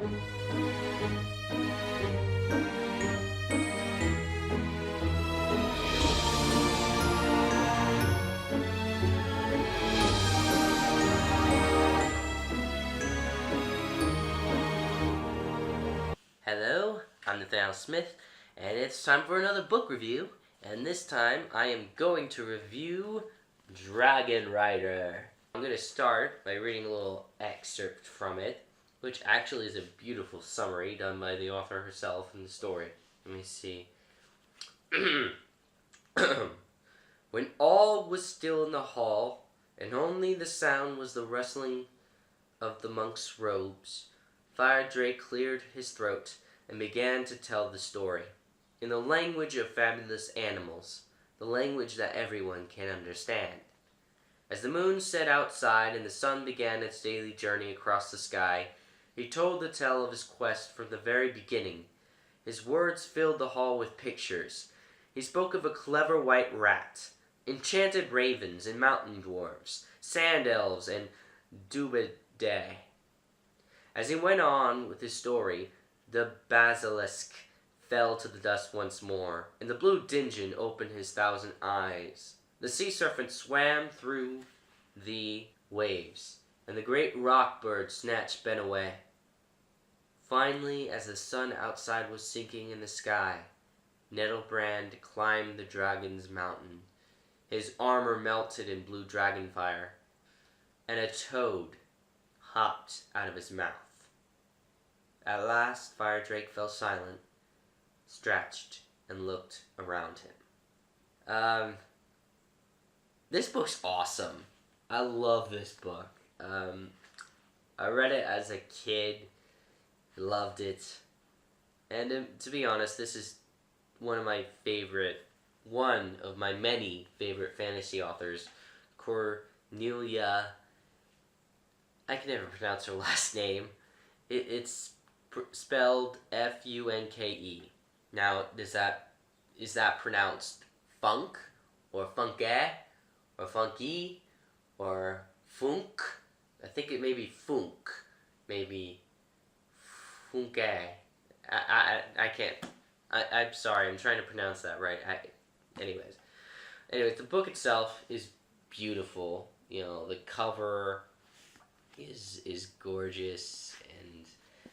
Hello, I'm Nathaniel Smith, and it's time for another book review. And this time, I am going to review Dragon Rider. I'm going to start by reading a little excerpt from it, which actually is a beautiful summary done by the author herself in the story. Let me see. When all was still in the hall, and only the sound was the rustling of the monk's robes, Fire Drake cleared his throat and began to tell the story, in the language of fabulous animals, the language that everyone can understand. As the moon set outside and the sun began its daily journey across the sky, he told the tale of his quest from the very beginning. His words filled the hall with pictures. He spoke of a clever white rat, enchanted ravens and mountain dwarfs, sand elves and dubidae. As he went on with his story, the basilisk fell to the dust once more, and the blue djinn opened his 1,000 eyes. The sea serpent swam through the waves, and the great rock bird snatched Ben away. Finally, as the sun outside was sinking in the sky, Nettlebrand climbed the dragon's mountain. His armor melted in blue dragon fire, and a toad hopped out of his mouth. At last, Fire Drake fell silent, stretched, and looked around him. This book's awesome. I love this book. I read it as a kid, loved it, and to be honest, this is one of my many favorite fantasy authors, Cornelia. I can never pronounce her last name. It's spelled Funke. Now, is that pronounced funk, or funke, or funky, or funk? I think it may be funk, maybe funke. I can't. I'm sorry. I'm trying to pronounce that right. Anyways, the book itself is beautiful. You know, the cover is gorgeous,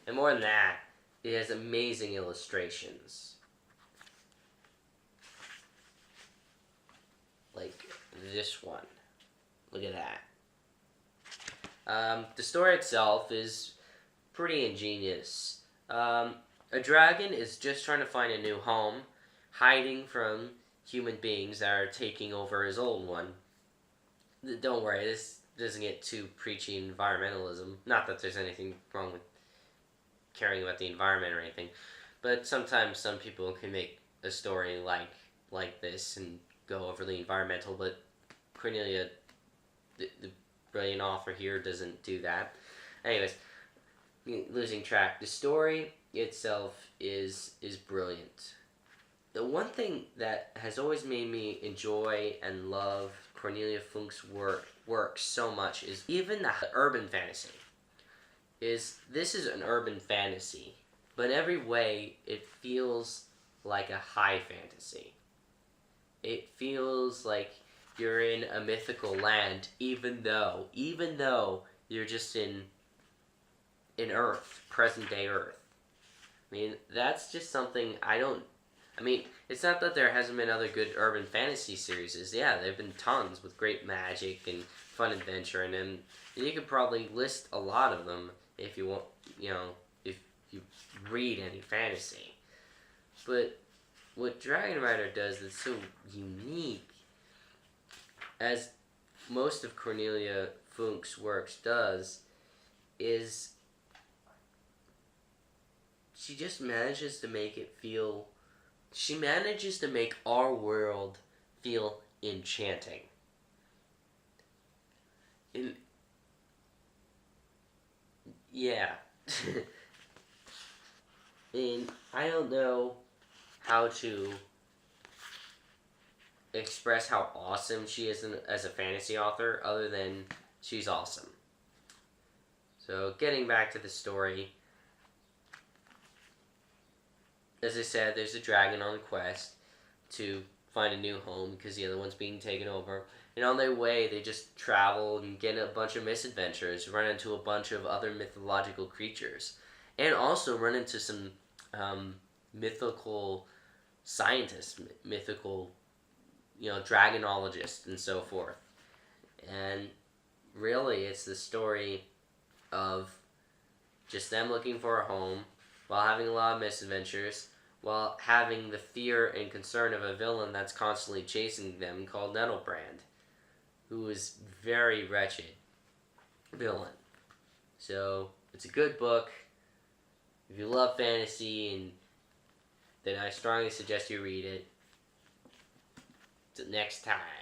and more than that, it has amazing illustrations. Like this one. Look at that. The story itself is pretty ingenious. A dragon is just trying to find a new home, hiding from human beings that are taking over his old one. Don't worry, this doesn't get too preachy environmentalism. Not that there's anything wrong with caring about the environment or anything, but sometimes some people can make a story like this and go overly environmental, but Cornelia, the brilliant author here, doesn't do that. Anyways, losing track. The story itself is brilliant. The one thing that has always made me enjoy and love Cornelia Funke's work so much is even the urban fantasy. This is an urban fantasy, but in every way it feels like a high fantasy. It feels like you're in a mythical land, even though you're just in Earth, present day Earth. I mean, that's just something it's not that there hasn't been other good urban fantasy series. Yeah, there have been tons with great magic and fun adventure in them. And you could probably list a lot of them if you want, if you read any fantasy. But what Dragon Rider does that's so unique, as most of Cornelia Funke's works does, is she just manages to make our world feel enchanting. Yeah. And I don't know how to express how awesome she is as a fantasy author, other than she's awesome. So getting back to the story, as I said, there's a dragon on a quest to find a new home because the other one's being taken over. And on their way, they just travel and get a bunch of misadventures, run into a bunch of other mythological creatures, and also run into some mythical scientists, mythical, dragonologists, and so forth. And really, it's the story of just them looking for a home while having a lot of misadventures, while having the fear and concern of a villain that's constantly chasing them called Nettlebrand, who is very wretched villain. So it's a good book. If you love fantasy, and then I strongly suggest you read it. Till next time.